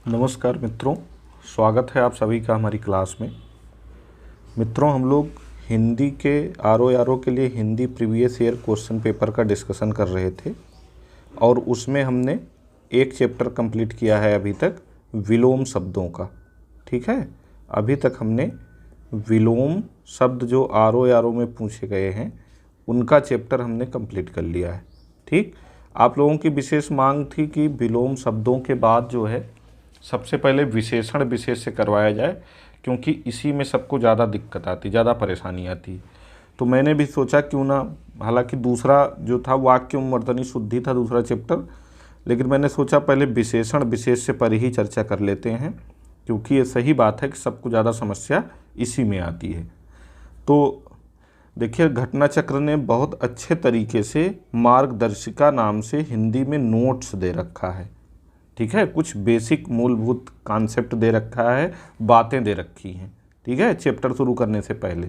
नमस्कार मित्रों, स्वागत है आप सभी का हमारी क्लास में। मित्रों, हम लोग हिंदी के आर के लिए Hindi previous year question paper का डिस्कशन कर रहे थे और उसमें हमने एक चैप्टर कंप्लीट किया है अभी तक, विलोम शब्दों का। ठीक है, अभी तक हमने विलोम शब्द जो आर में पूछे गए हैं उनका चैप्टर हमने कंप्लीट कर लिया है। ठीक, आप लोगों की विशेष मांग थी कि विलोम शब्दों के बाद जो है सबसे पहले विशेषण विशेष से करवाया जाए, क्योंकि इसी में सबको ज़्यादा दिक्कत आती, ज़्यादा परेशानी आती। तो मैंने भी सोचा क्यों ना, हालांकि दूसरा जो था वाक्य वर्तनी शुद्धि था दूसरा चैप्टर, लेकिन मैंने सोचा पहले विशेषण विशेष से पर ही चर्चा कर लेते हैं, क्योंकि ये सही बात है कि सबको ज़्यादा समस्या इसी में आती है। तो देखिए, घटना चक्र ने बहुत अच्छे तरीके से मार्गदर्शिका नाम से हिंदी में नोट्स दे रखा है। ठीक है, कुछ बेसिक मूलभूत कॉन्सेप्ट दे रखा है, बातें दे रखी हैं। ठीक है, चैप्टर शुरू करने से पहले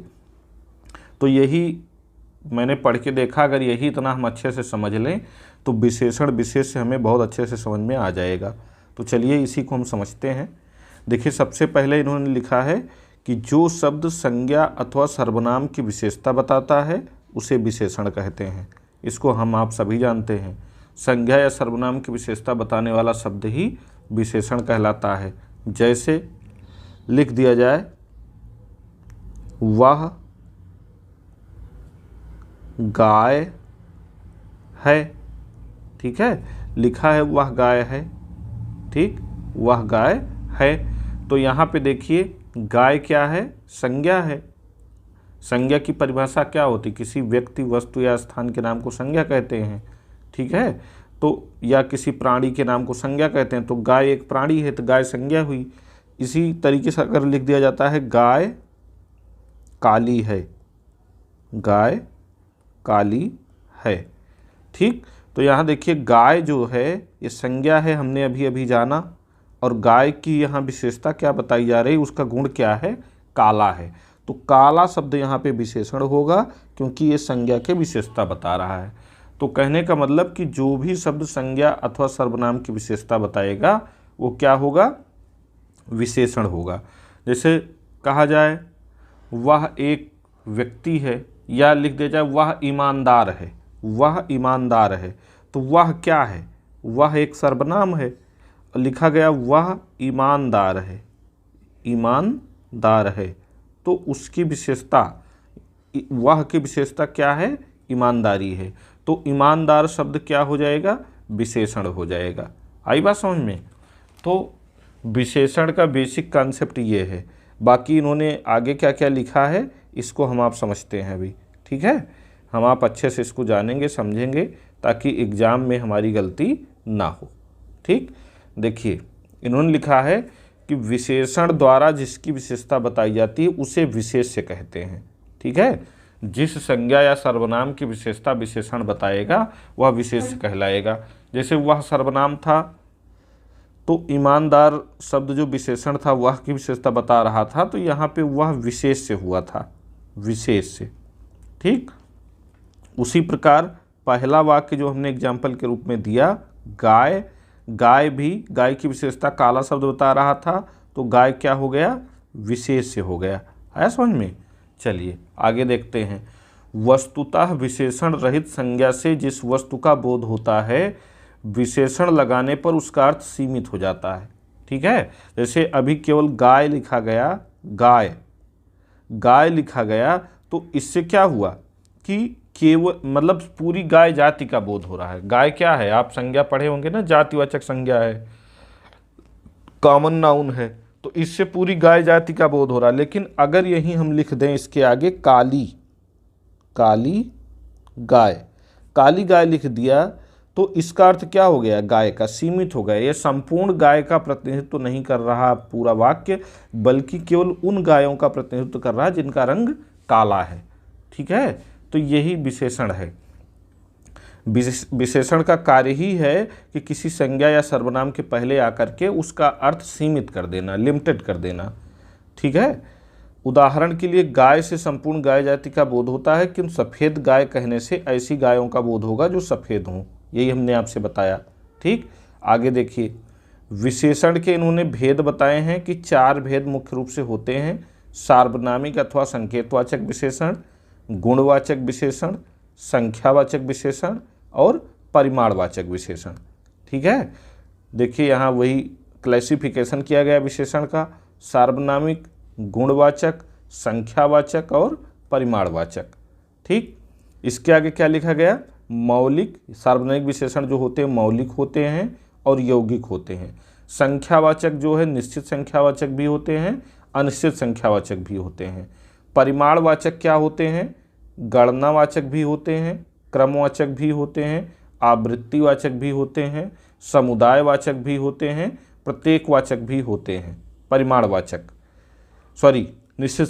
तो यही मैंने पढ़ के देखा, अगर यही इतना हम अच्छे से समझ लें तो विशेषण विशेष से हमें बहुत अच्छे से समझ में आ जाएगा। तो चलिए इसी को हम समझते हैं। देखिए, सबसे पहले इन्होंने लिखा है कि जो शब्द संज्ञा अथवा सर्वनाम की विशेषता बताता है उसे विशेषण कहते हैं। इसको हम आप सभी जानते हैं, संज्ञा या सर्वनाम की विशेषता बताने वाला शब्द ही विशेषण कहलाता है। जैसे लिख दिया जाए, वह गाय है। ठीक है, लिखा है वह गाय है। ठीक, वह गाय है। तो यहाँ पे देखिए, गाय क्या है? संज्ञा है। संज्ञा की परिभाषा क्या होती? किसी व्यक्ति, वस्तु या स्थान के नाम को संज्ञा कहते हैं। ठीक है, तो या किसी प्राणी के नाम को संज्ञा कहते हैं। तो गाय एक प्राणी है तो गाय संज्ञा हुई। इसी तरीके से अगर लिख दिया जाता है गाय काली है, गाय काली है। ठीक, तो यहाँ देखिए, गाय जो है ये संज्ञा है, हमने अभी अभी जाना। और गाय की यहाँ विशेषता क्या बताई जा रही है, उसका गुण क्या है? काला है। तो काला शब्द यहाँ पे विशेषण होगा, क्योंकि ये संज्ञा के विशेषता बता रहा है। तो कहने का मतलब कि जो भी शब्द संज्ञा अथवा सर्वनाम की विशेषता बताएगा वो क्या होगा? विशेषण होगा। जैसे कहा जाए वह एक व्यक्ति है, या लिख दिया जाए वह ईमानदार है। वह ईमानदार है, तो वह क्या है? वह एक सर्वनाम है। लिखा गया वह ईमानदार है, ईमानदार है, तो उसकी विशेषता, वह की विशेषता क्या है? ईमानदारी है। तो ईमानदार शब्द क्या हो जाएगा? विशेषण हो जाएगा। आई बात समझ में? तो विशेषण का बेसिक कॉन्सेप्ट ये है। बाकी इन्होंने आगे क्या क्या लिखा है इसको हम आप समझते हैं अभी। ठीक है, हम आप अच्छे से इसको जानेंगे, समझेंगे, ताकि एग्ज़ाम में हमारी गलती ना हो। ठीक, देखिए इन्होंने लिखा है कि विशेषण द्वारा जिसकी विशेषता बताई जाती है उसे विशेष से कहते हैं। ठीक है, जिस संज्ञा या सर्वनाम की विशेषता विशेषण बताएगा वह विशेष कहलाएगा। जैसे वह सर्वनाम था, तो ईमानदार शब्द जो विशेषण था वह की विशेषता बता रहा था, तो यहाँ पे वह विशेष से हुआ था, विशेष से। ठीक, उसी प्रकार पहला वाक्य जो हमने एग्जाम्पल के रूप में दिया, गाय, गाय भी, गाय की विशेषता काला शब्द बता रहा था, तो गाय क्या हो गया? विशेष से हो गया। आया समझ में? चलिए आगे देखते हैं। वस्तुतः विशेषण रहित संज्ञा से जिस वस्तु का बोध होता है विशेषण लगाने पर उसका अर्थ सीमित हो जाता है। ठीक है, जैसे अभी केवल गाय लिखा गया, गाय, गाय लिखा गया, तो इससे क्या हुआ कि केवल मतलब पूरी गाय जाति का बोध हो रहा है। गाय क्या है? आप संज्ञा पढ़े होंगे ना, जातिवाचक संज्ञा है, कॉमन नाउन है, तो इससे पूरी गाय जाति का बोध हो रहा है। लेकिन अगर यही हम लिख दें इसके आगे काली, काली गाय, काली गाय लिख दिया, तो इसका अर्थ क्या हो गया? गाय का, सीमित हो गया। ये संपूर्ण गाय का प्रतिनिधित्व तो नहीं कर रहा पूरा वाक्य, बल्कि केवल उन गायों का प्रतिनिधित्व कर रहा है जिनका रंग काला है। ठीक है, तो यही विशेषण है। विशेषण का कार्य ही है कि किसी संज्ञा या सर्वनाम के पहले आकर के उसका अर्थ सीमित कर देना, लिमिटेड कर देना। ठीक है, उदाहरण के लिए गाय से संपूर्ण गाय जाति का बोध होता है, किंतु सफ़ेद गाय कहने से ऐसी गायों का बोध होगा जो सफ़ेद हों। यही हमने आपसे बताया। ठीक, आगे देखिए, विशेषण के इन्होंने भेद बताए हैं कि 4 भेद मुख्य रूप से होते हैं। सार्वनामिक अथवा संकेतवाचक विशेषण, गुणवाचक विशेषण, संख्यावाचक विशेषण और परिमाणवाचक विशेषण। ठीक है, देखिए यहाँ वही क्लासिफिकेशन किया गया विशेषण का, सार्वनामिक, गुणवाचक, संख्यावाचक और परिमाणवाचक। ठीक, इसके आगे क्या लिखा गया, मौलिक। सार्वनामिक विशेषण जो होते हैं मौलिक होते हैं और यौगिक होते हैं। संख्यावाचक जो है निश्चित संख्यावाचक भी होते हैं, अनिश्चित संख्यावाचक भी होते हैं। परिमाणवाचक क्या होते हैं, गणनावाचक भी होते हैं, क्रमवाचक भी होते हैं, आवृत्तिवाचक भी होते हैं, समुदायवाचक भी होते हैं, प्रत्येकवाचक भी होते हैं। परिमाणवाचक निश्चित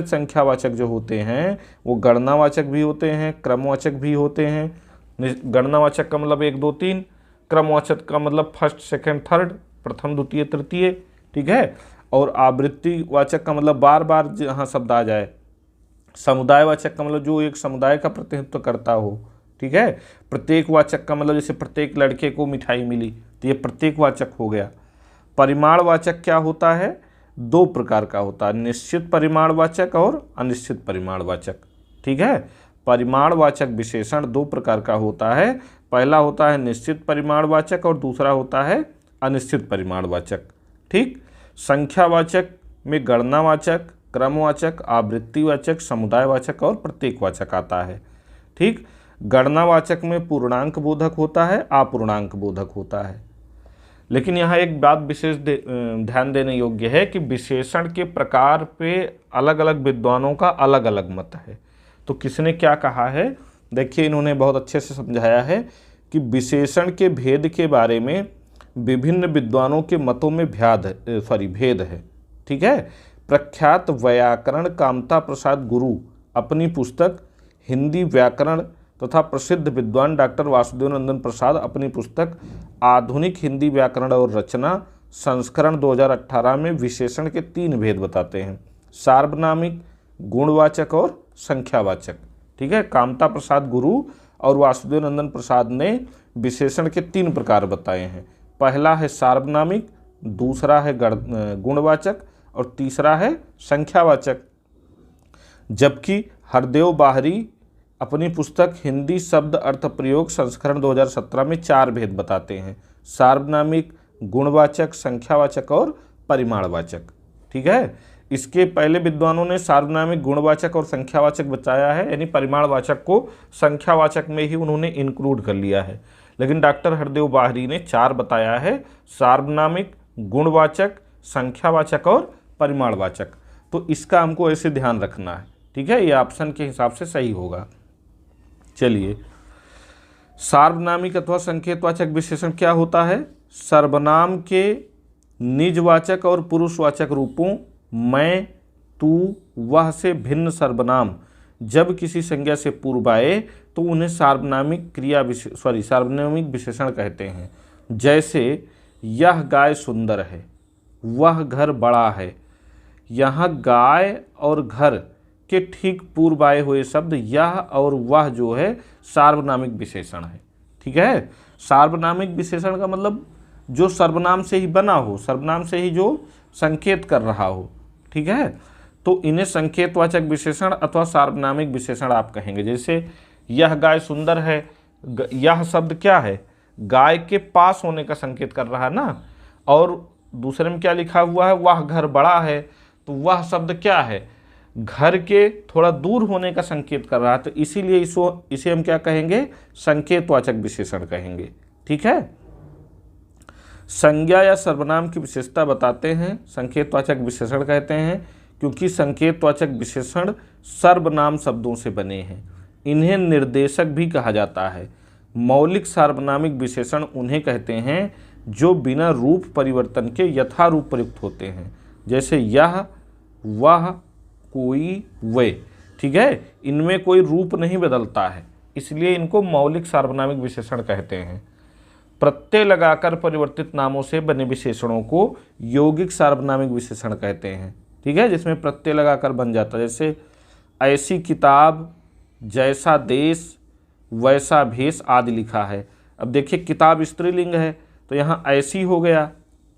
संख्यावाचक जो होते हैं वो गणनावाचक भी होते हैं, क्रमवाचक भी होते हैं। गणनावाचक का मतलब 1 2 3, क्रमवाचक का मतलब फर्स्ट सेकंड थर्ड, प्रथम द्वितीय तृतीय। ठीक है, और आवृत्तिवाचक का मतलब बार बार जहाँ शब्द आ जाए। समुदायवाचक का मतलब जो एक समुदाय का प्रतिनिधित्व करता हो। ठीक है, प्रत्येकवाचक का मतलब जैसे प्रत्येक लड़के को मिठाई मिली, तो ये प्रत्येकवाचक हो गया। परिमाणवाचक क्या होता है, 2 प्रकार का होता है, निश्चित परिमाणवाचक और अनिश्चित परिमाणवाचक। ठीक है, परिमाणवाचक विशेषण 2 प्रकार का होता है। पहला होता है निश्चित परिमाणवाचक और दूसरा होता है अनिश्चित परिमाणवाचक। ठीक, संख्यावाचक में गणनावाचक, क्रमवाचक, आवृत्तिवाचक, समुदायवाचक और प्रत्येकवाचक आता है। ठीक, गणनावाचक में पूर्णांक बोधक होता है, अपूर्णांक बोधक होता है। लेकिन यहाँ एक बात विशेष ध्यान देने योग्य है कि विशेषण के प्रकार पे अलग अलग विद्वानों का अलग अलग मत है। तो किसने क्या कहा है, देखिए इन्होंने बहुत अच्छे से समझाया है कि विशेषण के भेद के बारे में विभिन्न विद्वानों के मतों में भेद है। ठीक है, प्रख्यात व्याकरण कामता प्रसाद गुरु अपनी पुस्तक हिंदी व्याकरण तथा प्रसिद्ध विद्वान डॉक्टर वासुदेव नंदन प्रसाद अपनी पुस्तक आधुनिक हिंदी व्याकरण और रचना संस्करण 2018 में विशेषण के 3 भेद बताते हैं, सार्वनामिक, गुणवाचक और संख्यावाचक। ठीक है, कामता प्रसाद गुरु और वासुदेव नंदन प्रसाद ने विशेषण के 3 प्रकार बताए हैं। पहला है सार्वनामिक, दूसरा है गुणवाचक और तीसरा है संख्यावाचक। जबकि हरदेव बाहरी अपनी पुस्तक हिंदी शब्द अर्थ प्रयोग संस्करण 2017 में 4 भेद बताते हैं, सार्वनामिक, गुणवाचक, संख्यावाचक और परिमाणवाचक। ठीक है, इसके पहले विद्वानों ने सार्वनामिक, गुणवाचक और संख्यावाचक बताया है, यानी परिमाणवाचक को संख्यावाचक में ही उन्होंने इंक्लूड कर लिया है। लेकिन डॉक्टर हरदेव बाहरी ने 4 बताया है, सार्वनामिक, गुणवाचक, संख्यावाचक और परिमाणवाचक। तो इसका हमको ऐसे ध्यान रखना है। ठीक है, ये ऑप्शन के हिसाब से सही होगा। चलिए, सार्वनामिक अथवा संकेतवाचक विशेषण क्या होता है, सर्वनाम के निजवाचक और पुरुषवाचक रूपों मैं, तू, वह से भिन्न सर्वनाम जब किसी संज्ञा से पूर्व आए तो उन्हें सार्वनामिक विशेषण कहते हैं। जैसे यह गाय सुंदर है, वह घर बड़ा है। यहाँ गाय और घर के ठीक पूर्व आए हुए शब्द यह और वह जो है सार्वनामिक विशेषण है। ठीक है, सार्वनामिक विशेषण का मतलब जो सर्वनाम से ही बना हो, सर्वनाम से ही जो संकेत कर रहा हो। ठीक है, तो इन्हें संकेतवाचक विशेषण अथवा सार्वनामिक विशेषण आप कहेंगे। जैसे यह गाय सुंदर है, यह शब्द क्या है, गाय के पास होने का संकेत कर रहा है ना। और दूसरे में क्या लिखा हुआ है, वह घर बड़ा है, तो वह शब्द क्या है, घर के थोड़ा दूर होने का संकेत कर रहा है। तो इसीलिए इसे हम क्या कहेंगे, संकेतवाचक विशेषण कहेंगे। ठीक है, संज्ञा या सर्वनाम की विशेषता बताते हैं संकेतवाचक विशेषण कहते हैं, क्योंकि संकेतवाचक विशेषण सर्वनाम शब्दों से बने हैं। इन्हें निर्देशक भी कहा जाता है। मौलिक सार्वनामिक विशेषण उन्हें कहते हैं जो बिना रूप परिवर्तन के यथारूप प्रयुक्त होते हैं, जैसे यह, वह, कोई, वे। ठीक है, इनमें कोई रूप नहीं बदलता है, इसलिए इनको मौलिक सार्वनामिक विशेषण कहते हैं। प्रत्यय लगाकर परिवर्तित नामों से बने विशेषणों को यौगिक सार्वनामिक विशेषण कहते हैं। ठीक है, जिसमें प्रत्यय लगाकर बन जाता है, जैसे ऐसी किताब, जैसा देश, वैसा भेष आदि लिखा है। अब देखिए किताब स्त्रीलिंग है, तो यहाँ ऐसी हो गया,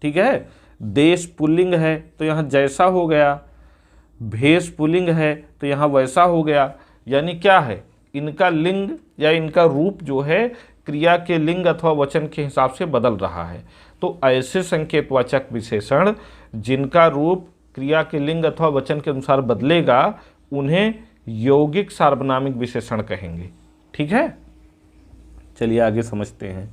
ठीक है। देश पुल्लिंग है तो यहाँ जैसा हो गया, भेष पुल्लिंग है तो यहाँ वैसा हो गया। यानी क्या है, इनका लिंग या इनका रूप जो है क्रिया के लिंग अथवा वचन के हिसाब से बदल रहा है। तो ऐसे संकेतवाचक विशेषण जिनका रूप क्रिया के लिंग अथवा वचन के अनुसार बदलेगा उन्हें यौगिक सार्वनामिक विशेषण कहेंगे, ठीक है। चलिए आगे समझते हैं।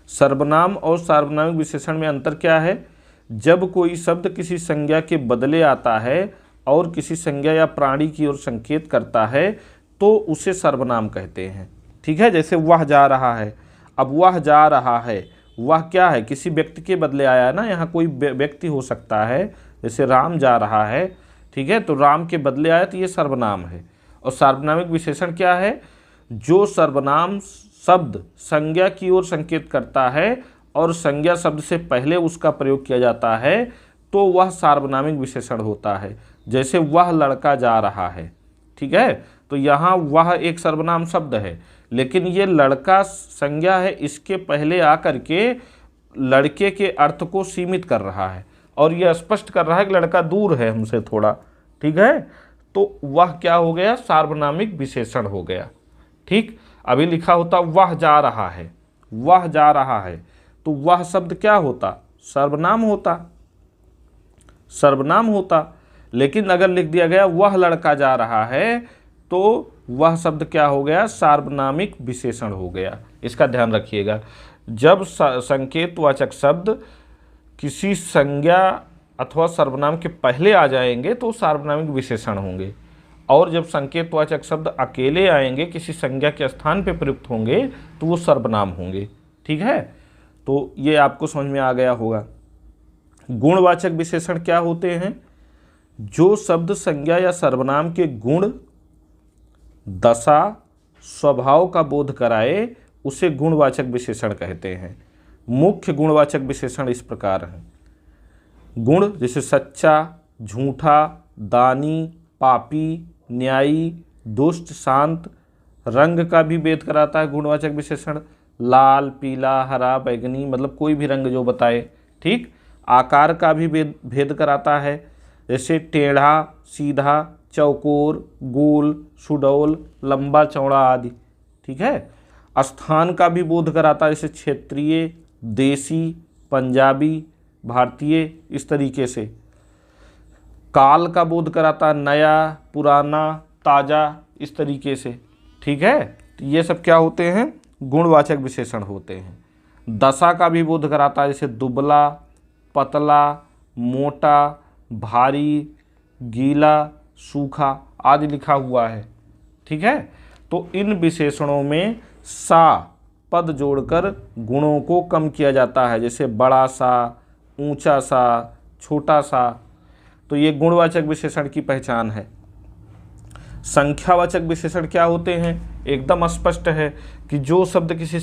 सर्वनाम और सार्वनामिक विशेषण में अंतर क्या है। जब कोई शब्द किसी संज्ञा के बदले आता है और किसी संज्ञा या प्राणी की ओर संकेत करता है तो उसे सर्वनाम कहते हैं, ठीक है। जैसे वह जा रहा है, अब वह जा रहा है, वह क्या है, किसी व्यक्ति के बदले आया है ना, यहाँ कोई व्यक्ति हो सकता है। जैसे राम जा रहा है, ठीक है, तो राम के बदले आया तो ये सर्वनाम है। और सार्वनामिक विशेषण क्या है, जो सर्वनाम शब्द संज्ञा की ओर संकेत करता है और संज्ञा शब्द से पहले उसका प्रयोग किया जाता है तो वह सार्वनामिक विशेषण होता है। जैसे वह लड़का जा रहा है, ठीक है, तो यहाँ वह एक सर्वनाम शब्द है, लेकिन ये लड़का संज्ञा है, इसके पहले आकर के लड़के के अर्थ को सीमित कर रहा है और यह स्पष्ट कर रहा है कि लड़का दूर है हमसे थोड़ा, ठीक है। तो वह क्या हो गया, सार्वनामिक विशेषण हो गया, ठीक। अभी लिखा होता वह जा रहा है, वह जा रहा है, तो वह शब्द क्या होता, सर्वनाम होता, सर्वनाम होता। लेकिन अगर लिख दिया गया वह लड़का जा रहा है तो वह शब्द क्या हो गया, सार्वनामिक विशेषण हो गया। इसका ध्यान रखिएगा, जब संकेतवाचक शब्द किसी संज्ञा अथवा सर्वनाम के पहले आ जाएंगे तो सार्वनामिक विशेषण होंगे, और जब संकेतवाचक शब्द अकेले आएंगे किसी संज्ञा के स्थान पर प्रयुक्त होंगे तो वो सर्वनाम होंगे, ठीक है। तो ये आपको समझ में आ गया होगा। गुणवाचक विशेषण क्या होते हैं, जो शब्द संज्ञा या सर्वनाम के गुण, दशा, स्वभाव का बोध कराए उसे गुणवाचक विशेषण कहते हैं। मुख्य गुणवाचक विशेषण इस प्रकार हैं। गुण जैसे सच्चा, झूठा, दानी, पापी, न्यायी, दुष्ट, शांत। रंग का भी भेद कराता है गुणवाचक विशेषण, लाल, पीला, हरा, बैगनी, मतलब कोई भी रंग जो बताए, ठीक। आकार का भी भेद कराता है, जैसे टेढ़ा, सीधा, चौकोर, गोल, सुडौल, लंबा चौड़ा आदि, ठीक है। स्थान का भी बोध कराता है, जैसे क्षेत्रीय, देसी, पंजाबी, भारतीय, इस तरीके से। काल का बोध कराता है, नया, पुराना, ताज़ा, इस तरीके से, ठीक है। तो ये सब क्या होते हैं, गुणवाचक विशेषण होते हैं। दशा का भी बोध कराता है, जैसे दुबला, पतला, मोटा, भारी, गीला, सूखा आदि लिखा हुआ है, ठीक है। तो इन विशेषणों में सा पद जोड़कर गुणों को कम किया जाता है, जैसे बड़ा सा, ऊंचा सा, छोटा सा। तो ये गुणवाचक विशेषण की पहचान है। संख्यावाचक विशेषण क्या होते हैं, एकदम स्पष्ट है कि जो शब्द किसी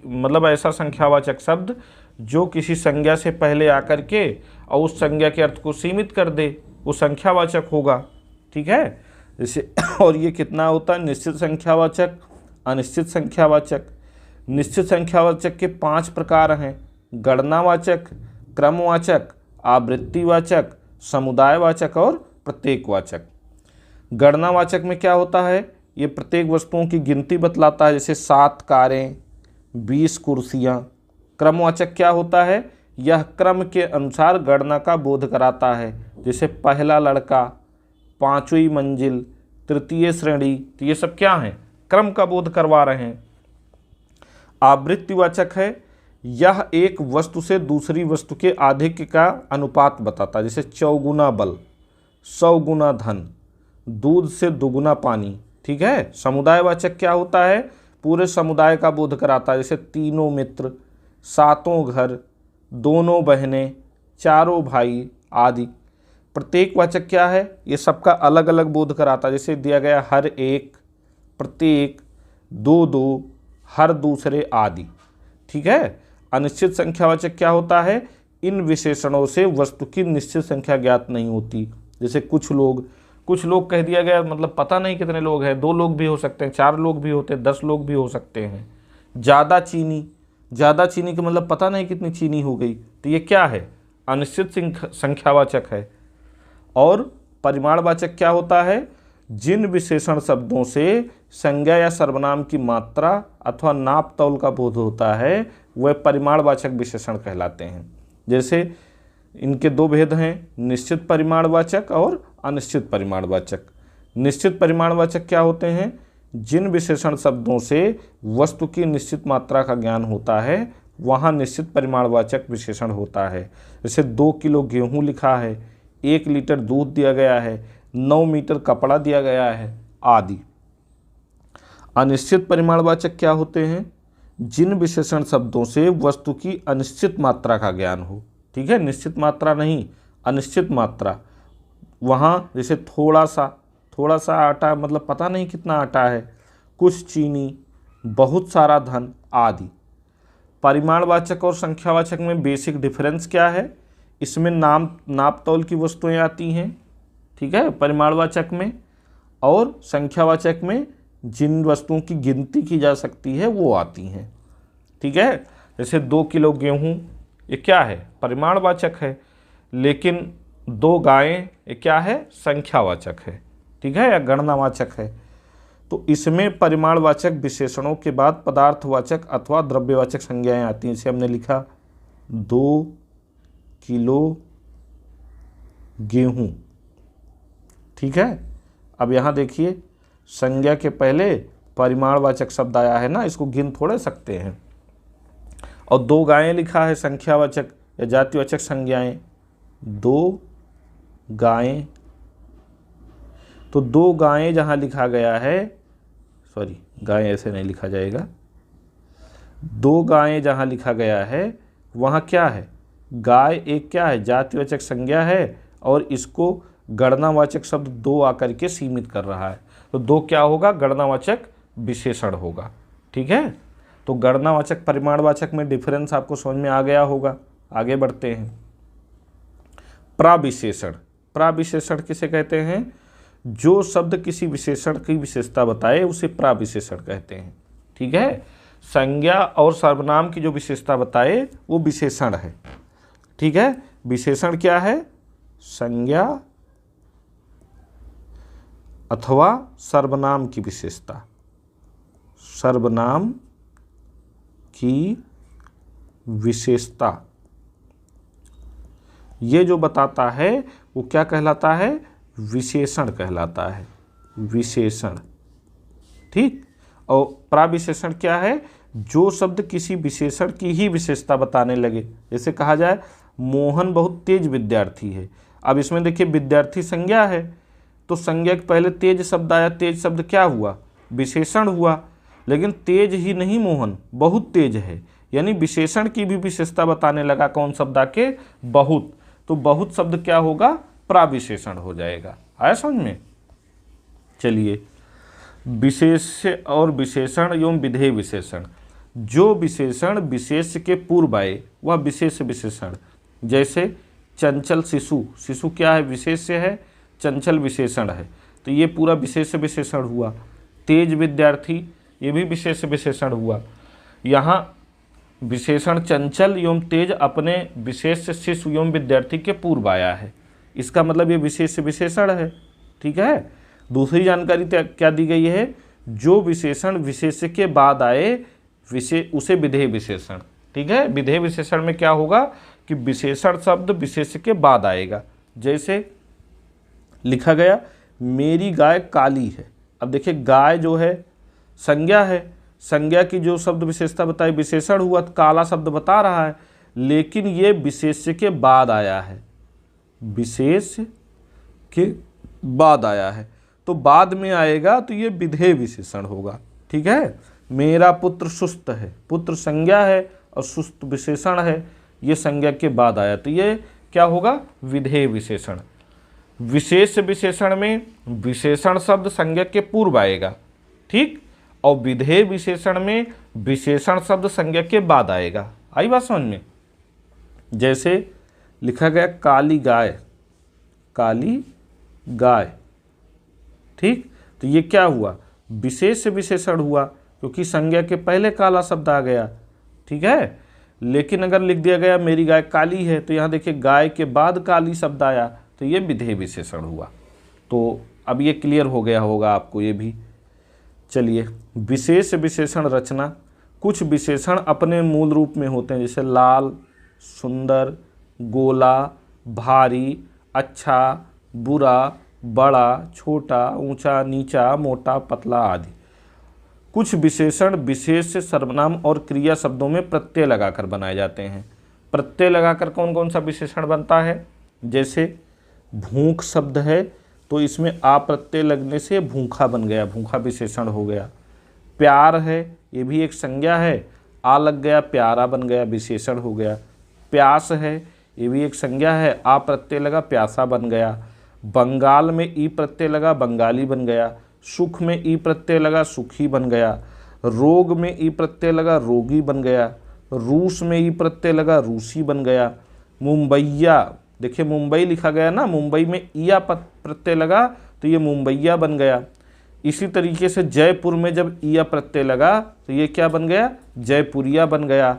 मतलब ऐसा संख्यावाचक शब्द जो किसी संज्ञा से पहले आकर के और उस संज्ञा के अर्थ को सीमित कर दे वो संख्यावाचक होगा, ठीक है। जैसे और ये कितना होता है, निश्चित संख्यावाचक, अनिश्चित संख्यावाचक। निश्चित संख्यावाचक के 5 प्रकार हैं, गणनावाचक, क्रमवाचक, आवृत्तिवाचक, समुदायवाचक और प्रत्येकवाचक। गणनावाचक में क्या होता है, ये प्रत्येक वस्तुओं की गिनती बतलाता है, जैसे 7 कारें, 20 कुर्सियाँ। क्रमवाचक क्या होता है, यह क्रम के अनुसार गणना का बोध कराता है, जैसे पहला लड़का, 5वीं मंजिल, तृतीय श्रेणी। तो ये सब क्या हैं, क्रम का बोध करवा रहे हैं। आवृत्तिवाचक है, यह एक वस्तु से दूसरी वस्तु के आधिक्य का अनुपात बताता है, जैसे 4 गुना बल, 100 गुना धन, दूध से दुगुना पानी, ठीक है। समुदायवाचक क्या होता है, पूरे समुदाय का बोध कराता है, जैसे 3 मित्र, 7 घर, 2 बहनें, 4 भाई आदि। प्रत्येकवाचक क्या है, ये सबका अलग अलग बोध कराता है, जैसे दिया गया हर एक, प्रत्येक, 2, हर दूसरे आदि, ठीक है। अनिश्चित संख्यावाचक क्या होता है, इन विशेषणों से वस्तु की निश्चित संख्या ज्ञात नहीं होती, जैसे कुछ लोग कह दिया गया, मतलब पता नहीं कितने लोग हैं, 2 लोग भी हो सकते हैं, 4 लोग भी होते हैं, 10 लोग भी हो सकते हैं। ज़्यादा चीनी, ज़्यादा चीनी का मतलब पता नहीं कितनी चीनी हो गई, तो ये क्या है, अनिश्चित संख्यावाचक है। और परिमाणवाचक क्या होता है, जिन विशेषण शब्दों से संज्ञा या सर्वनाम की मात्रा अथवा नाप तौल का बोध होता है वह परिमाणवाचक विशेषण कहलाते हैं। जैसे इनके दो भेद हैं, निश्चित परिमाणवाचक और अनिश्चित परिमाणवाचक। निश्चित परिमाणवाचक क्या होते हैं, जिन विशेषण शब्दों से वस्तु की निश्चित मात्रा का ज्ञान होता है वहाँ निश्चित परिमाणवाचक विशेषण होता है। जैसे 2 किलो गेहूँ लिखा है, 1 लीटर दूध दिया गया है, 9 मीटर कपड़ा दिया गया है आदि। अनिश्चित परिमाणवाचक क्या होते हैं, जिन विशेषण शब्दों से वस्तु की अनिश्चित मात्रा का ज्ञान हो। ठीक है, निश्चित मात्रा नहीं, अनिश्चित मात्रा। वहाँ जैसे थोड़ा सा आटा मतलब पता नहीं कितना आटा है, कुछ चीनी, बहुत सारा धन आदि। परिमाणवाचक और संख्यावाचक में बेसिक डिफरेंस क्या है, इसमें नाप तौल की वस्तुएं आती हैं, ठीक है, परिमाणवाचक में, और संख्यावाचक में जिन वस्तुओं की गिनती की जा सकती है वो आती हैं। ठीक है, जैसे 2 किलो गेहूँ ये क्या है, परिमाणवाचक है, लेकिन 2 गायें ये क्या है, संख्यावाचक है। ठीक है, या गणनावाचक है। तो इसमें परिमाणवाचक विशेषणों के बाद पदार्थवाचक अथवा द्रव्यवाचक संज्ञाएं आती हैं। जैसे हमने लिखा 2 किलो गेहूँ। ठीक है, अब यहाँ देखिए संज्ञा के पहले परिमाणवाचक शब्द आया है ना, इसको गिन थोड़े सकते हैं। और 2 गायें लिखा है, संख्यावाचक या जातिवाचक संज्ञाएं, 2 गायें। तो 2 गायें जहाँ लिखा गया है, सॉरी गायें ऐसे नहीं लिखा जाएगा, 2 गायें जहाँ लिखा गया है वहाँ क्या है, गाय एक क्या है, जातिवाचक संज्ञा है, और इसको गणनावाचक शब्द 2 आकर के सीमित कर रहा है। तो 2 क्या होगा, गणनावाचक विशेषण होगा। ठीक है, तो गणनावाचक परिमाणवाचक में डिफरेंस आपको समझ में आ गया होगा। आगे बढ़ते हैं। प्राविशेषण। प्राविशेषण किसे कहते हैं, जो शब्द किसी विशेषण की विशेषता बताए उसे प्राविशेषण कहते हैं। ठीक है, संज्ञा और सर्वनाम की जो विशेषता बताए वो विशेषण है। ठीक है, विशेषण क्या है, संज्ञा अथवा सर्वनाम की विशेषता, सर्वनाम की विशेषता, ये जो बताता है वो क्या कहलाता है, विशेषण कहलाता है, विशेषण। ठीक, और प्राविशेषण क्या है, जो शब्द किसी विशेषण की ही विशेषता बताने लगे। जैसे कहा जाए मोहन बहुत तेज विद्यार्थी है। अब इसमें देखिए विद्यार्थी संज्ञा है, तो संज्ञा के पहले तेज शब्द आया, तेज शब्द क्या हुआ, विशेषण हुआ। लेकिन तेज ही नहीं, मोहन बहुत तेज है, यानी विशेषण की भी विशेषता बताने लगा। कौन शब्द आके, बहुत। तो बहुत शब्द क्या होगा, प्राविशेषण हो जाएगा। आया समझ में। चलिए, विशेष और विशेषण एवं विधेय विशेषण। जो विशेषण विशेष के पूर्व आए वह विशेष विशेषण। जैसे चंचल शिशु, शिशु क्या है, विशेष्य है, चंचल विशेषण है, तो ये पूरा विशेष विशेषण हुआ। तेज विद्यार्थी, ये भी विशेष विशेषण हुआ। यहाँ विशेषण चंचल एवं तेज अपने विशेष शिशु एवं विद्यार्थी के पूर्व आया है, इसका मतलब ये विशेष विशेषण है। ठीक है, दूसरी जानकारी क्या दी गई है, जो विशेषण विशेष के बाद आए उसे विधेय विशेषण। ठीक है, विधेय विशेषण में क्या होगा कि विशेषण शब्द विशेष के बाद आएगा। जैसे लिखा गया मेरी गाय काली है। अब देखिए गाय जो है संज्ञा है, संज्ञा की जो शब्द विशेषता बताई विशेषण हुआ, तो काला शब्द बता रहा है, लेकिन ये विशेष्य के बाद आया है, विशेष के बाद आया है, तो बाद में आएगा तो ये विधेय विशेषण होगा। ठीक है, मेरा पुत्र सुस्त है, पुत्र संज्ञा है और सुस्त विशेषण है, ये संज्ञा के बाद आया, तो ये क्या होगा, विधेय विशेषण। विशेष विशेषण में विशेषण शब्द संज्ञा के पूर्व आएगा। ठीक, और विधेय विशेषण में विशेषण शब्द संज्ञा के बाद आएगा। आई बात समझ में। जैसे लिखा गया काली गाय, काली गाय। ठीक, तो ये क्या हुआ, विशेष विशेषण हुआ, क्योंकि संज्ञा के पहले काला शब्द आ गया। ठीक है। लेकिन अगर लिख दिया गया मेरी गाय काली है, तो यहाँ देखिए गाय के बाद काली शब्द आया, तो ये विधेय विशेषण हुआ। तो अब ये क्लियर हो गया होगा आपको ये भी। चलिए, विशेष विशेषण रचना। कुछ विशेषण अपने मूल रूप में होते हैं, जैसे लाल, सुंदर, गोला, भारी, अच्छा, बुरा, बड़ा, छोटा, ऊंचा, नीचा, मोटा, पतला आदि। कुछ विशेषण विशेष सर्वनाम और क्रिया शब्दों में प्रत्यय लगाकर बनाए जाते हैं। प्रत्यय लगाकर कौन कौन सा विशेषण बनता है? जैसे भूख शब्द है, तो इसमें आ प्रत्यय लगने से भूखा बन गया, भूखा विशेषण हो गया। प्यार है, ये भी एक संज्ञा है, आ लग गया प्यारा बन गया, विशेषण हो गया। प्यास है, ये भी एक संज्ञा है, आ प्रत्यय लगा प्यासा बन गया। बंगाल में ई प्रत्यय लगा बंगाली बन गया। सुख में ई प्रत्यय लगा सुखी बन गया। रोग में ई प्रत्यय लगा रोगी बन गया। रूस में ई प्रत्यय लगा रूसी बन गया। मुंबईया, देखिए मुंबई लिखा गया ना, मुंबई में ईया प्रत्यय लगा तो ये मुंबईया बन गया। इसी तरीके से जयपुर में जब ईया प्रत्यय लगा तो ये क्या बन गया? जयपुरिया बन गया।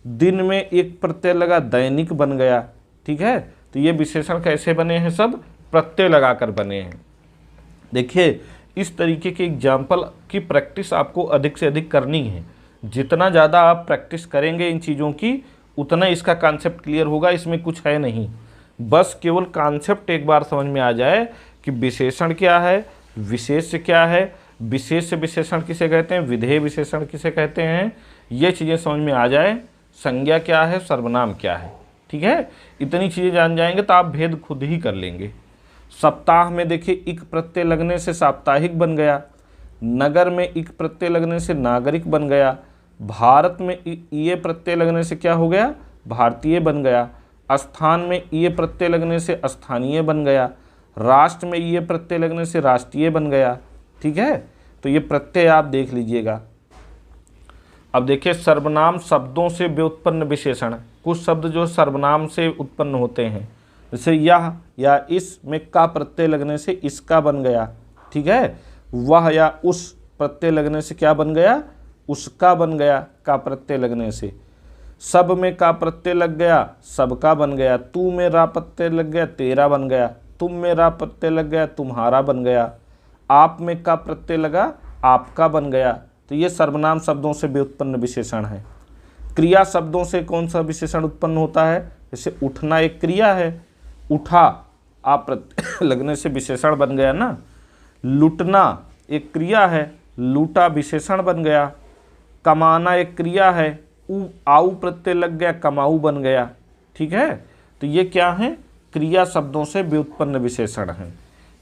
दिन में एक प्रत्यय लगा दैनिक बन गया। ठीक है, तो ये विशेषण कैसे बने हैं? सब प्रत्यय लगाकर बने हैं। देखिए, इस तरीके के एग्जाम्पल की प्रैक्टिस आपको अधिक से अधिक करनी है। जितना ज़्यादा आप प्रैक्टिस करेंगे इन चीज़ों की, उतना इसका कॉन्सेप्ट क्लियर होगा। इसमें कुछ है नहीं, बस केवल कॉन्सेप्ट एक बार समझ में आ जाए कि विशेषण क्या है, विशेष्य क्या है, विशेष विशेषण किसे कहते हैं, विधेय विशेषण किसे कहते हैं, ये चीज़ें समझ में आ जाए। संज्ञा क्या है, सर्वनाम क्या है। ठीक है, इतनी चीज़ें जान जाएंगे तो आप भेद खुद ही कर लेंगे। सप्ताह में देखिए इक प्रत्यय लगने से साप्ताहिक बन गया। नगर में इक प्रत्यय लगने से नागरिक बन गया। भारत में ये प्रत्यय लगने से क्या हो गया? भारतीय बन गया। स्थान में ये प्रत्यय लगने से स्थानीय बन गया। राष्ट्र में ये प्रत्यय लगने से राष्ट्रीय बन गया। ठीक है, तो ये प्रत्यय आप देख लीजिएगा। अब देखिए, सर्वनाम शब्दों से व्युत्पन्न विशेषण। कुछ शब्द जो सर्वनाम से उत्पन्न होते हैं, जैसे यह या इस में का प्रत्यय लगने से इसका बन गया। ठीक है, वह या उस प्रत्यय लगने से क्या बन गया? उसका बन गया, का प्रत्यय लगने से। सब में का प्रत्यय लग गया, सबका बन गया। तू में रा प्रत्यय लग गया, तेरा बन गया। तुम में रा प्रत्यय लग गया, तुम्हारा बन गया। आप में का प्रत्यय लगा, आपका बन गया। तो ये सर्वनाम शब्दों से व्युत्पन्न विशेषण है। क्रिया शब्दों से कौन सा विशेषण उत्पन्न होता है? जैसे उठना एक क्रिया है, उठा आप प्रत्यय लगने से विशेषण बन गया ना। लूटना एक क्रिया है, लूटा विशेषण बन गया। कमाना एक क्रिया है, आऊ प्रत्यय लग गया, कमाऊ बन गया। ठीक है, तो ये क्या है? क्रिया शब्दों से व्युत्पन्न विशेषण है।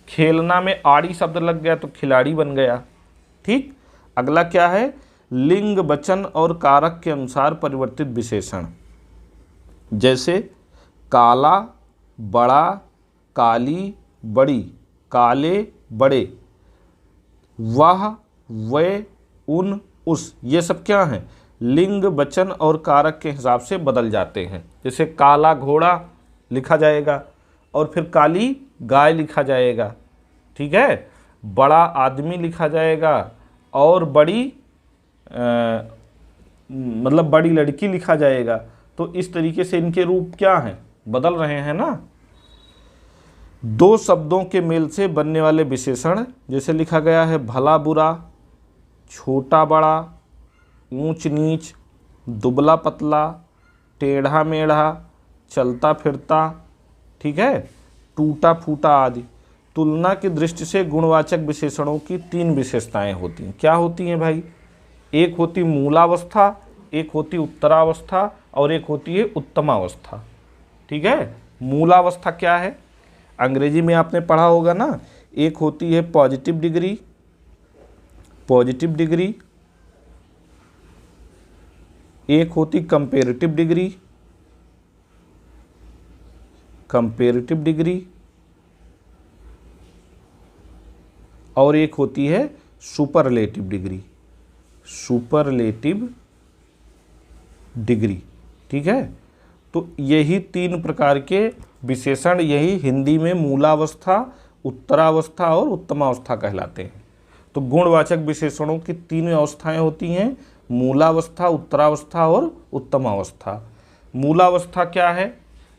खेलना में आड़ी शब्द लग गया तो खिलाड़ी बन गया। ठीक, अगला क्या है? लिंग, वचन और कारक के अनुसार परिवर्तित विशेषण। जैसे काला, बड़ा, काली, बड़ी, काले, बड़े, वह, वे, उन, उस, ये सब क्या हैं? लिंग, वचन और कारक के हिसाब से बदल जाते हैं। जैसे काला घोड़ा लिखा जाएगा और फिर काली गाय लिखा जाएगा। ठीक है, बड़ा आदमी लिखा जाएगा और बड़ी मतलब बड़ी लड़की लिखा जाएगा। तो इस तरीके से इनके रूप क्या हैं? बदल रहे हैं ना। दो शब्दों के मेल से बनने वाले विशेषण, जैसे लिखा गया है भला बुरा, छोटा बड़ा, ऊंच नीच, दुबला पतला, टेढ़ा मेढ़ा, चलता फिरता, ठीक है, टूटा फूटा आदि। तुलना की दृष्टि से गुणवाचक विशेषणों की तीन विशेषताएं होती हैं। क्या होती हैं भाई? एक होती मूलावस्था, एक होती उत्तरावस्था और एक होती है उत्तमावस्था। ठीक है, मूलावस्था क्या है? अंग्रेजी में आपने पढ़ा होगा ना, एक होती है पॉजिटिव डिग्री, पॉजिटिव डिग्री, एक होती कंपेरेटिव डिग्री, कंपेरेटिव डिग्री, और एक होती है सुपरलेटिव डिग्री, सुपरलेटिव डिग्री। ठीक है, तो यही तीन प्रकार के विशेषण यही हिंदी में मूलावस्था, उत्तरावस्था और उत्तमावस्था कहलाते हैं। तो गुणवाचक विशेषणों की तीन अवस्थाएं होती हैं, मूलावस्था, उत्तरावस्था और उत्तमावस्था। मूलावस्था क्या है?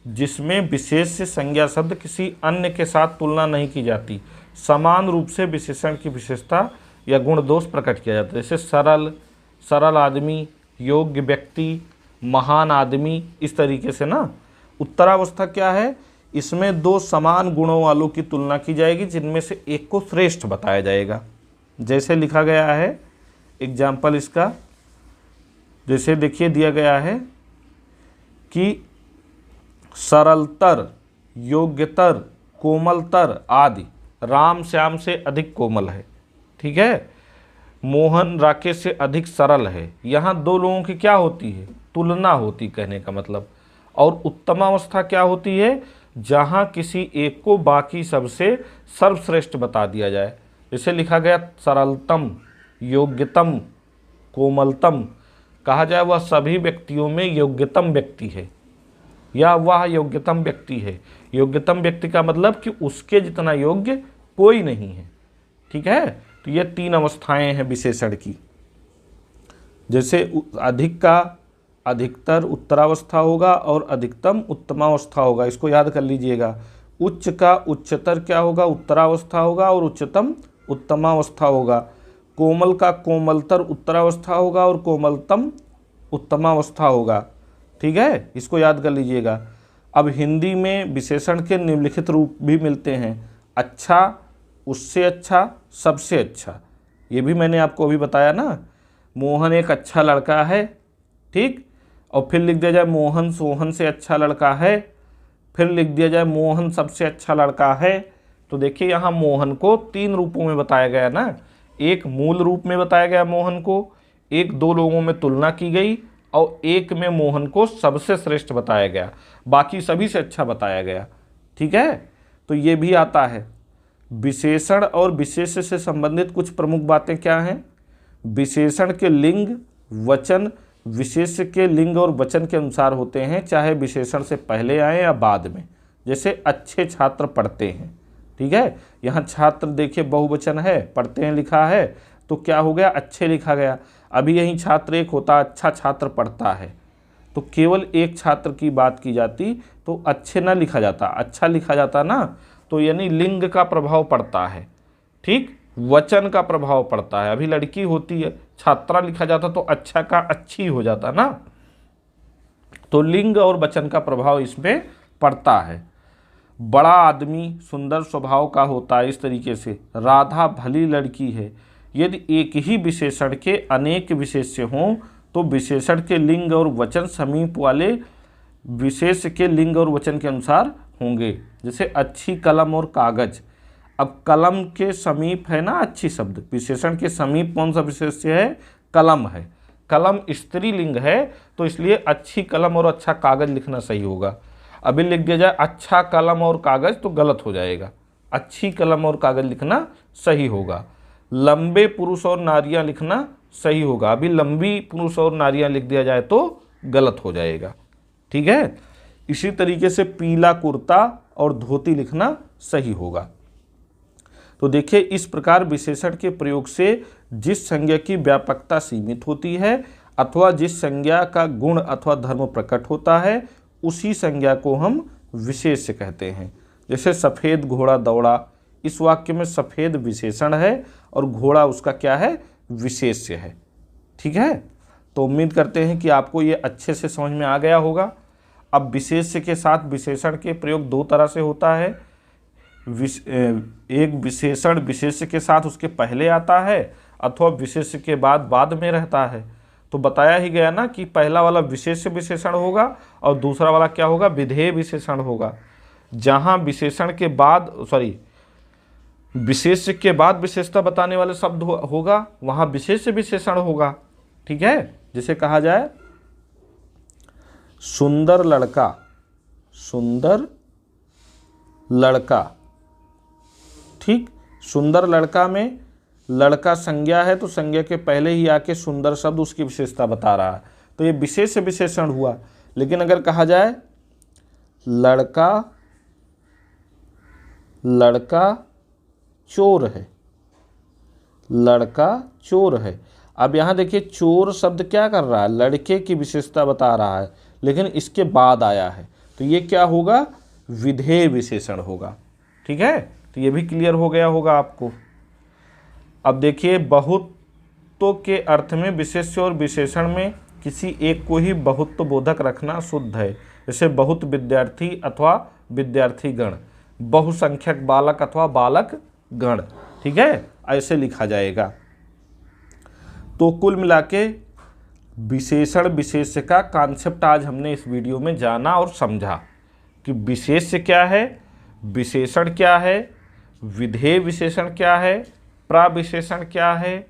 जिसमें विशेष्य संज्ञा शब्द किसी अन्य के साथ तुलना नहीं की जाती, समान रूप से विशेषण की विशेषता या गुण दोष प्रकट किया जाता है। जैसे सरल, सरल आदमी, योग्य व्यक्ति, महान आदमी, इस तरीके से ना। उत्तरावस्था क्या है? इसमें दो समान गुणों वालों की तुलना की जाएगी, जिनमें से एक को श्रेष्ठ बताया जाएगा। जैसे लिखा गया है एग्जाम्पल इसका, जैसे देखिए दिया गया है कि सरलतर, योग्यतर, कोमलतर आदि। राम श्याम से अधिक कोमल है, ठीक है। मोहन राकेश से अधिक सरल है। यहाँ दो लोगों की क्या होती है? तुलना होती, कहने का मतलब। और उत्तमावस्था क्या होती है? जहाँ किसी एक को बाकी सबसे सर्वश्रेष्ठ बता दिया जाए। जैसे लिखा गया सरलतम, योग्यतम, कोमलतम, कहा जाए वह सभी व्यक्तियों में योग्यतम व्यक्ति है या वह योग्यतम व्यक्ति है। योग्यतम व्यक्ति का मतलब कि उसके जितना योग्य कोई नहीं है, ठीक है। तो ये तीन अवस्थाएं हैं विशेषण की। जैसे अधिक का अधिकतर उत्तरावस्था होगा और अधिकतम उत्तमावस्था होगा, इसको याद कर लीजिएगा। उच्च का उच्चतर क्या होगा? उत्तरावस्था होगा और उच्चतम उत्तमावस्था होगा। कोमल का कोमलतर उत्तरावस्था होगा और कोमलतम उत्तमावस्था होगा, ठीक है। इसको याद कर लीजिएगा। अब हिंदी में विशेषण के निम्नलिखित रूप भी मिलते हैं। अच्छा, उससे अच्छा, सबसे अच्छा। ये भी मैंने आपको अभी बताया ना। मोहन एक अच्छा लड़का है, ठीक। और फिर लिख दिया जाए मोहन सोहन से अच्छा लड़का है, फिर लिख दिया जाए मोहन सबसे अच्छा लड़का है। तो देखिए यहाँ मोहन को तीन रूपों में बताया गया ना। एक मूल रूप में बताया गया मोहन को, एक दो लोगों में तुलना की गई, और एक में मोहन को सबसे श्रेष्ठ बताया गया, बाकी सभी से अच्छा बताया गया, ठीक है। तो ये भी आता है। विशेषण और विशेष्य से संबंधित कुछ प्रमुख बातें क्या हैं? विशेषण के लिंग, वचन विशेष्य के लिंग और वचन के अनुसार होते हैं, चाहे विशेषण से पहले आए या बाद में। जैसे अच्छे छात्र पढ़ते हैं, ठीक है। यहाँ छात्र देखिए बहुवचन है, पढ़ते हैं लिखा है, तो क्या हो गया? अच्छे लिखा गया। अभी यहीं छात्र एक होता, अच्छा छात्र पढ़ता है, तो केवल एक छात्र की बात की जाती तो अच्छे ना लिखा जाता, अच्छा लिखा जाता ना। तो यानी लिंग का प्रभाव पड़ता है, ठीक। वचन का प्रभाव पड़ता है। अभी लड़की होती है, छात्रा लिखा जाता तो अच्छा का अच्छी हो जाता ना। तो लिंग और वचन का प्रभाव इसमें पड़ता है। बड़ा आदमी सुंदर स्वभाव का होता है, इस तरीके से राधा भली लड़की है। यदि एक ही विशेषण के अनेक विशेष्य हों तो विशेषण के लिंग और वचन समीप वाले विशेष के लिंग और वचन के अनुसार होंगे। जैसे अच्छी कलम और कागज। अब कलम के समीप है ना अच्छी शब्द, विशेषण के समीप कौन सा विशेष्य है? कलम है। कलम स्त्रीलिंग है, तो इसलिए अच्छी कलम और अच्छा कागज लिखना सही होगा। अभी लिख दिया जाए अच्छा कलम और कागज तो गलत हो जाएगा, अच्छी कलम और कागज लिखना सही होगा। लंबे पुरुष और नारियां लिखना सही होगा। अभी लंबी पुरुष और नारियां लिख दिया जाए तो गलत हो जाएगा, ठीक है। इसी तरीके से पीला कुर्ता और धोती लिखना सही होगा। तो देखिए इस प्रकार विशेषण के प्रयोग से जिस संज्ञा की व्यापकता सीमित होती है अथवा जिस संज्ञा का गुण अथवा धर्म प्रकट होता है, उसी संज्ञा को हम विशेष्य कहते हैं। जैसे सफ़ेद घोड़ा दौड़ा, इस वाक्य में सफ़ेद विशेषण है और घोड़ा उसका क्या है? विशेष्य है, ठीक है। तो उम्मीद करते हैं कि आपको ये अच्छे से समझ में आ गया होगा। अब विशेष्य के साथ विशेषण के प्रयोग दो तरह से होता है। एक विशेषण विशेष्य के साथ उसके पहले आता है अथवा विशेष्य के बाद में रहता है। तो बताया ही गया ना कि पहला वाला विशेष्य विशेषण होगा और दूसरा वाला क्या होगा? विधेय विशेषण होगा। जहाँ विशेषण के बाद विशेष्य के बाद विशेषता बताने वाले शब्द होगा, वहाँ विशेष्य विशेषण होगा, ठीक है। जैसे कहा जाए सुंदर लड़का, सुंदर लड़का, ठीक। सुंदर लड़का में लड़का संज्ञा है, तो संज्ञा के पहले ही आके सुंदर शब्द उसकी विशेषता बता रहा है, तो ये विशेष विशेषण हुआ। लेकिन अगर कहा जाए लड़का चोर है, लड़का चोर है, अब यहाँ देखिए चोर शब्द क्या कर रहा है, लड़के की विशेषता बता रहा है, लेकिन इसके बाद आया है, तो ये क्या होगा, विधेय विशेषण होगा। ठीक है, तो ये भी क्लियर हो गया होगा आपको। अब देखिए बहुत्व के अर्थ में विशेष्य और विशेषण में किसी एक को ही बहुत्व बोधक रखना शुद्ध है। जैसे बहुत विद्यार्थी अथवा विद्यार्थी गण, बहुसंख्यक बालक अथवा बालक गण। ठीक है, ऐसे लिखा जाएगा। तो कुल मिला के विशेषण विशेष्य का कॉन्सेप्ट आज हमने इस वीडियो में जाना और समझा कि विशेष्य क्या है, विशेषण क्या है, विधेय विशेषण क्या है, प्रविशेषण क्या है,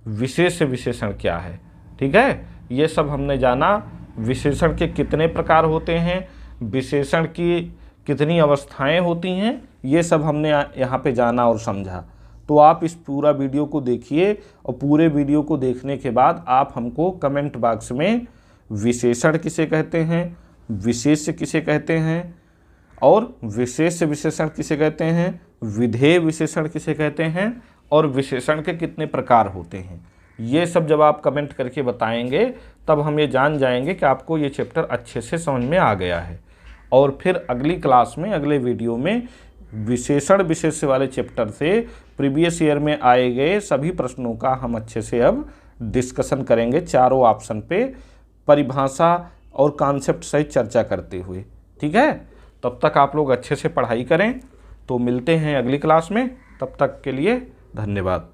विशेष विशेषण क्या है। ठीक है, ये सब हमने जाना। विशेषण के कितने प्रकार होते हैं, विशेषण की कितनी अवस्थाएं होती हैं, ये सब हमने यहाँ पे जाना और समझा। तो आप इस पूरा वीडियो को देखिए और पूरे वीडियो को देखने के बाद आप हमको कमेंट बॉक्स में विशेषण किसे कहते हैं, विशेष्य किसे कहते हैं, और विशेष विशेषण किसे कहते हैं, विधेय विशेषण किसे कहते हैं, और विशेषण के कितने प्रकार होते हैं, ये सब जब आप कमेंट करके बताएंगे तब हम ये जान जाएंगे कि आपको ये चैप्टर अच्छे से समझ में आ गया है। और फिर अगली क्लास में, अगले वीडियो में विशेषण विशेष्य वाले चैप्टर से प्रीवियस ईयर में आए गए सभी प्रश्नों का हम अच्छे से अब डिस्कशन करेंगे, चारों ऑप्शन पे परिभाषा और कॉन्सेप्ट सहित चर्चा करते हुए। ठीक है, तब तक आप लोग अच्छे से पढ़ाई करें। तो मिलते हैं अगली क्लास में, तब तक के लिए धन्यवाद।